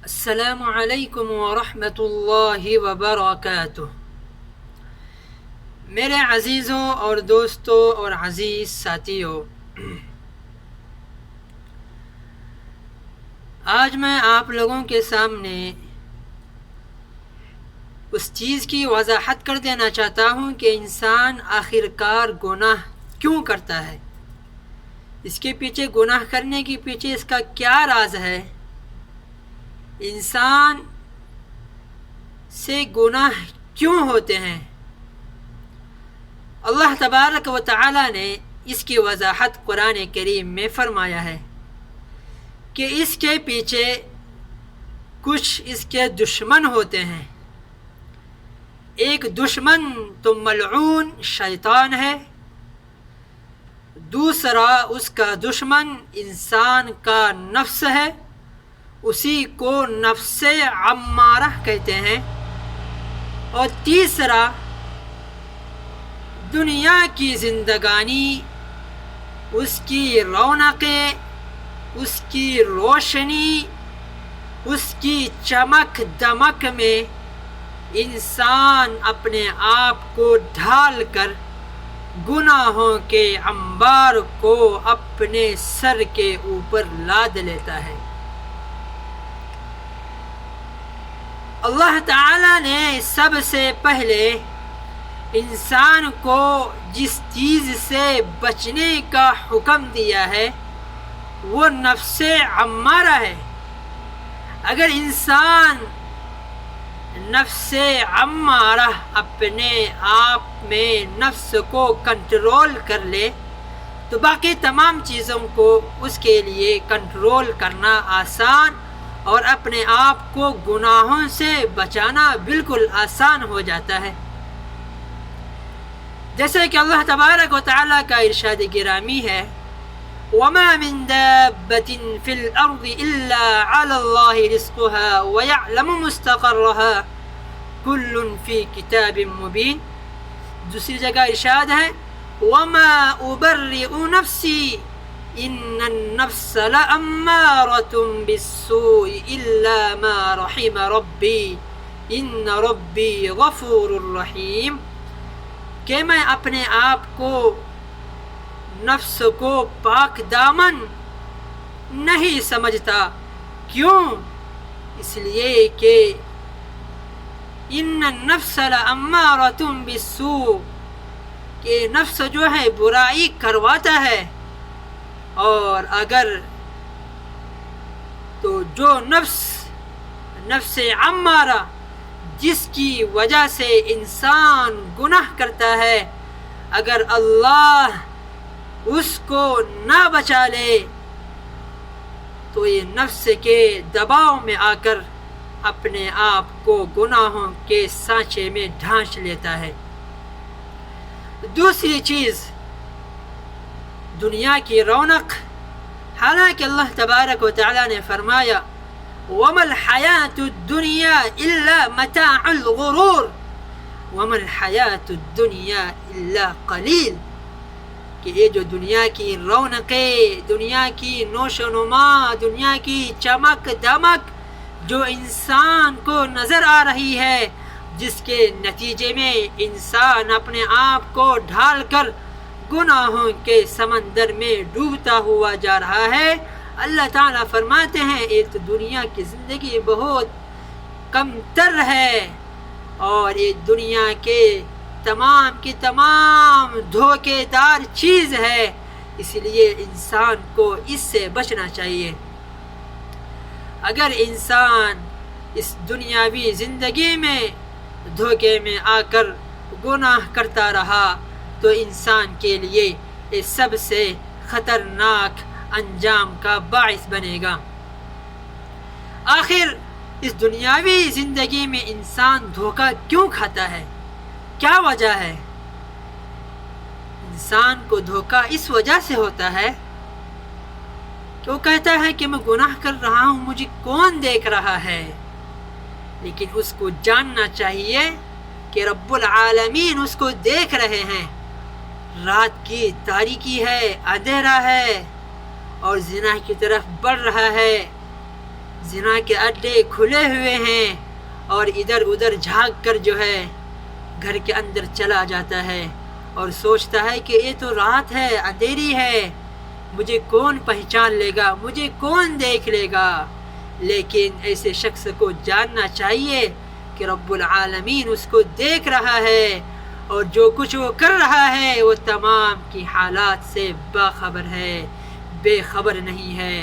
السلام علیکم ورحمۃ اللہ وبرکاتہ۔ میرے عزیزوں اور دوستوں اور عزیز ساتھیوں، آج میں آپ لوگوں کے سامنے اس چیز کی وضاحت کر دینا چاہتا ہوں کہ انسان آخر کار گناہ کیوں کرتا ہے، اس کے پیچھے گناہ کرنے کے پیچھے اس کا کیا راز ہے، انسان سے گناہ کیوں ہوتے ہیں۔ اللہ تبارک و تعالی نے اس کی وضاحت قرآن کریم میں فرمایا ہے کہ اس کے پیچھے کچھ اس کے دشمن ہوتے ہیں۔ ایک دشمن تو ملعون شیطان ہے، دوسرا اس کا دشمن انسان کا نفس ہے، اسی کو نفس عمارہ کہتے ہیں، اور تیسرا دنیا کی زندگانی، اس کی رونقیں، اس کی روشنی، اس کی چمک دمک میں انسان اپنے آپ کو ڈھال کر گناہوں کے انبار کو اپنے سر کے اوپر لاد لیتا ہے۔ اللہ تعالی نے سب سے پہلے انسان کو جس چیز سے بچنے کا حکم دیا ہے وہ نفس عمارہ ہے۔ اگر انسان نفس عمارہ اپنے آپ میں نفس کو کنٹرول کر لے تو باقی تمام چیزوں کو اس کے لیے کنٹرول کرنا آسان اور اپنے آپ کو گناہوں سے بچانا بالکل آسان ہو جاتا ہے۔ جیسے کہ اللہ تبارک و تعالیٰ کا ارشاد گرامی ہے، وَمَا مِن دَابَّةٍ فِي الْأَرْضِ إِلَّا عَلَى اللَّهِ رِزْقُهَا وَيَعْلَمُ مُسْتَقَرَّهَا كُلٌّ فِي كِتَابٍ مُبِينٍ۔ دوسری جگہ ارشاد ہے، وَمَا أُبَرِّئُ نَفْسِي إِنَّ النَّفْسَ لَأَمَّارَةٌ بِالسُّوءِ إِلَّا مَا رَحِمَ رَبِّي إِنَّ رَبِّي غَفُورٌ رَحِيمٌ، کہ میں اپنے آپ کو نفس کو پاک دامن نہیں سمجھتا۔ کیوں؟ اس لیے کہ ان النفس لامارۃ بالسوء، کہ نفس جو ہے برائی کرواتا ہے، اور اگر تو جو نفس عمارہ جس کی وجہ سے انسان گناہ کرتا ہے، اگر اللہ اس کو نہ بچا لے تو یہ نفس کے دباؤ میں آ کر اپنے آپ کو گناہوں کے سانچے میں ڈھانچ لیتا ہے۔ دوسری چیز دنیا کی رونق، حالانکہ اللہ تبارک و تعالی نے فرمایا وَمَا الْحَيَاةُ الدُّنْيَا إِلَّا مَتَاعُ الْغُرُورِ وَمَا الْحَيَاةُ الدُّنْيَا إِلَّا قَلِيلٌ، کہ یہ جو دنیا کی رونقیں، دنیا کی نوش و نما، دنیا کی چمک دمک جو انسان کو نظر آ رہی ہے، جس کے نتیجے میں انسان اپنے آپ کو ڈھال کر گناہوں کے سمندر میں ڈوبتا ہوا جا رہا ہے، اللہ تعالیٰ فرماتے ہیں یہ تو دنیا کی زندگی بہت کم تر ہے، اور یہ دنیا کے تمام کی تمام دھوکے دار چیز ہے، اس لیے انسان کو اس سے بچنا چاہیے۔ اگر انسان اس دنیاوی زندگی میں دھوکے میں آ کر گناہ کرتا رہا تو انسان کے لیے یہ سب سے خطرناک انجام کا باعث بنے گا۔ آخر اس دنیاوی زندگی میں انسان دھوکہ کیوں کھاتا ہے؟ کیا وجہ ہے؟ انسان کو دھوکہ اس وجہ سے ہوتا ہے کہ وہ کہتا ہے کہ میں گناہ کر رہا ہوں، مجھے کون دیکھ رہا ہے، لیکن اس کو جاننا چاہیے کہ رب العالمین اس کو دیکھ رہے ہیں۔ رات کی تاریکی ہے، اندھیرا ہے، اور زنا کی طرف بڑھ رہا ہے، زنا کے اڈے کھلے ہوئے ہیں اور ادھر ادھر جھانک کر جو ہے گھر کے اندر چلا جاتا ہے اور سوچتا ہے کہ یہ تو رات ہے، اندھیری ہے، مجھے کون پہچان لے گا، مجھے کون دیکھ لے گا۔ لیکن ایسے شخص کو جاننا چاہیے کہ رب العالمین اس کو دیکھ رہا ہے اور جو کچھ وہ کر رہا ہے وہ تمام کی حالات سے باخبر ہے، بے خبر نہیں ہے۔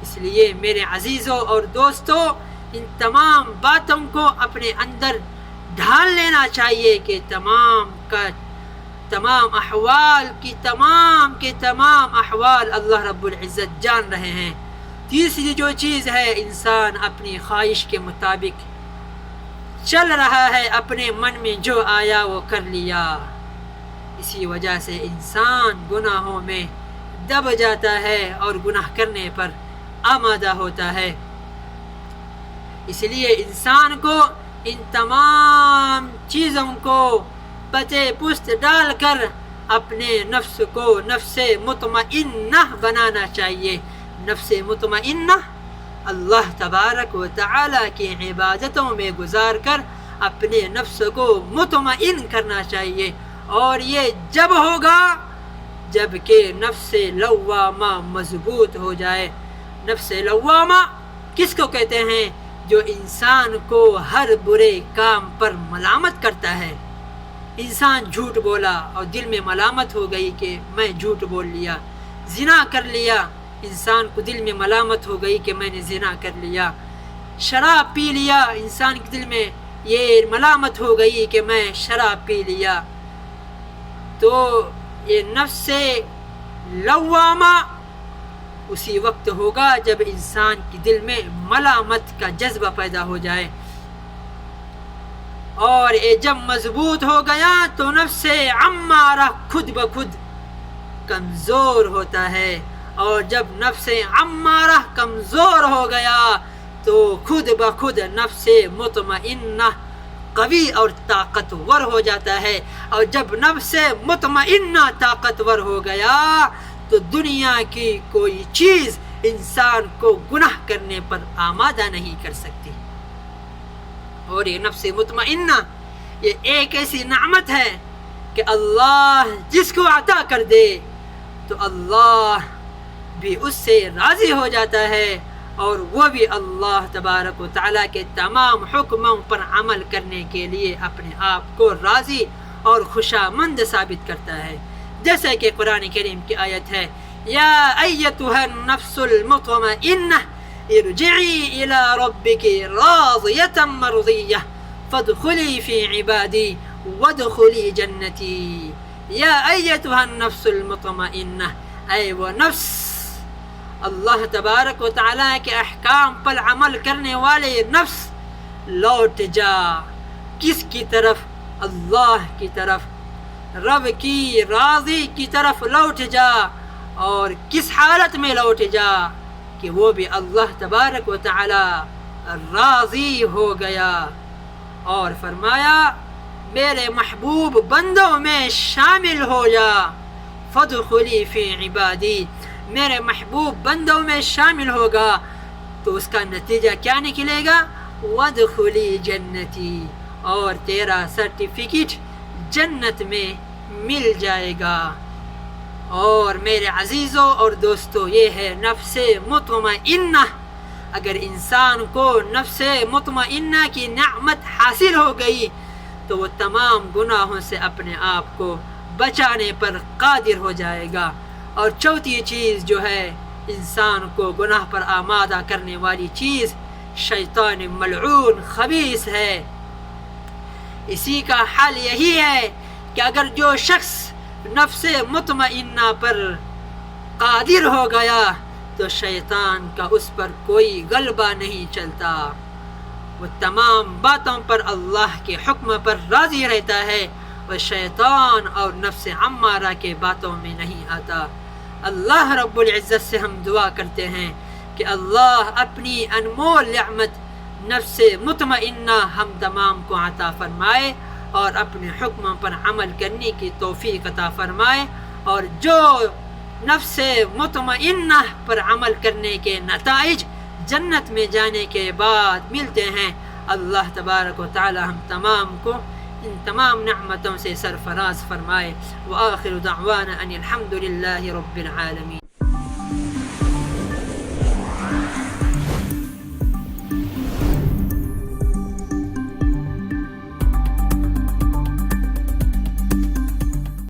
اس لیے میرے عزیزوں اور دوستوں، ان تمام باتوں کو اپنے اندر ڈھال لینا چاہیے کہ تمام احوال کی تمام کے تمام احوال اللہ رب العزت جان رہے ہیں۔ تیسری جو چیز ہے، انسان اپنی خواہش کے مطابق چل رہا ہے، اپنے من میں جو آیا وہ کر لیا، اسی وجہ سے انسان گناہوں میں دب جاتا ہے اور گناہ کرنے پر آمادہ ہوتا ہے۔ اس لیے انسان کو ان تمام چیزوں کو پتے پست ڈال کر اپنے نفس کو نفس مطمئنہ بنانا چاہیے۔ نفس مطمئنہ اللہ تبارک و تعالی کی عبادتوں میں گزار کر اپنے نفس کو مطمئن کرنا چاہیے، اور یہ جب ہوگا جب کہ نفس لوامہ مضبوط ہو جائے۔ نفس لوامہ کس کو کہتے ہیں؟ جو انسان کو ہر برے کام پر ملامت کرتا ہے۔ انسان جھوٹ بولا اور دل میں ملامت ہو گئی کہ میں جھوٹ بول لیا، زنا کر لیا، انسان کو دل میں ملامت ہو گئی کہ میں نے زنا کر لیا، شراب پی لیا، انسان کے دل میں یہ ملامت ہو گئی کہ میں شراب پی لیا۔ تو یہ نفس لوامہ اسی وقت ہوگا جب انسان کے دل میں ملامت کا جذبہ پیدا ہو جائے، اور یہ جب مضبوط ہو گیا تو نفس عمارہ خود بخود کمزور ہوتا ہے، اور جب نفس عمارہ کمزور ہو گیا تو خود بخود نفس مطمئنہ قوی اور طاقتور ہو جاتا ہے، اور جب نفس مطمئنہ طاقتور ہو گیا تو دنیا کی کوئی چیز انسان کو گناہ کرنے پر آمادہ نہیں کر سکتی۔ اور یہ نفس مطمئنہ یہ ایک ایسی نعمت ہے کہ اللہ جس کو عطا کر دے تو اللہ بھی اس سے راضی ہو جاتا ہے، اور وہ بھی اللہ تبارک و تعالیٰ کے تمام حکموں پر عمل کرنے کے لیے اپنے آپ کو راضی اور خوشامند ثابت کرتا ہے۔ جیسے کہ قرآن کریم کی آیت ہے، یا ایتھا النفس المطمئنہ ارجعی الی ربک راضیۃ مرضیہ فادخلی فی عبادی وادخلی جنتی۔ یا ایتھا النفس المطمئنہ، اے وہ نفس اللہ تبارک و تعالیٰ کے احکام پر عمل کرنے والے نفس، لوٹ جا کس کی طرف؟ اللہ کی طرف، رب کی راضی کی طرف لوٹ جا۔ اور کس حالت میں لوٹ جا؟ کہ وہ بھی اللہ تبارک و تعالی راضی ہو گیا، اور فرمایا میرے محبوب بندوں میں شامل ہو جا، فادخلی فی عبادی، میرے محبوب بندوں میں شامل ہوگا تو اس کا نتیجہ کیا نکلے گا؟ وادخلی جنتی، اور تیرا سرٹیفکیٹ جنت میں مل جائے گا۔ اور میرے عزیزوں اور دوستوں، یہ ہے نفس مطمئنہ۔ اگر انسان کو نفس مطمئنہ کی نعمت حاصل ہو گئی تو وہ تمام گناہوں سے اپنے آپ کو بچانے پر قادر ہو جائے گا۔ اور چوتھی چیز جو ہے انسان کو گناہ پر آمادہ کرنے والی چیز، شیطان ملعون خبیث ہے۔ اسی کا حل یہی ہے کہ اگر جو شخص نفس مطمئنہ پر قادر ہو گیا تو شیطان کا اس پر کوئی غلبہ نہیں چلتا، وہ تمام باتوں پر اللہ کے حکم پر راضی رہتا ہے، وہ شیطان اور نفس عمارہ کے باتوں میں نہیں آتا۔ اللہ رب العزت سے ہم دعا کرتے ہیں کہ اللہ اپنی انمول نعمت نفس مطمئنہ ہم تمام کو عطا فرمائے، اور اپنے حکموں پر عمل کرنے کی توفیق عطا فرمائے، اور جو نفس مطمئنہ پر عمل کرنے کے نتائج جنت میں جانے کے بعد ملتے ہیں. اللہ تبارک و تعالی ہم تمام کو ان تمام نعمتوں سے سرفراز فرمائے. وآخر دعوانا ان الحمد للہ رب العالمین.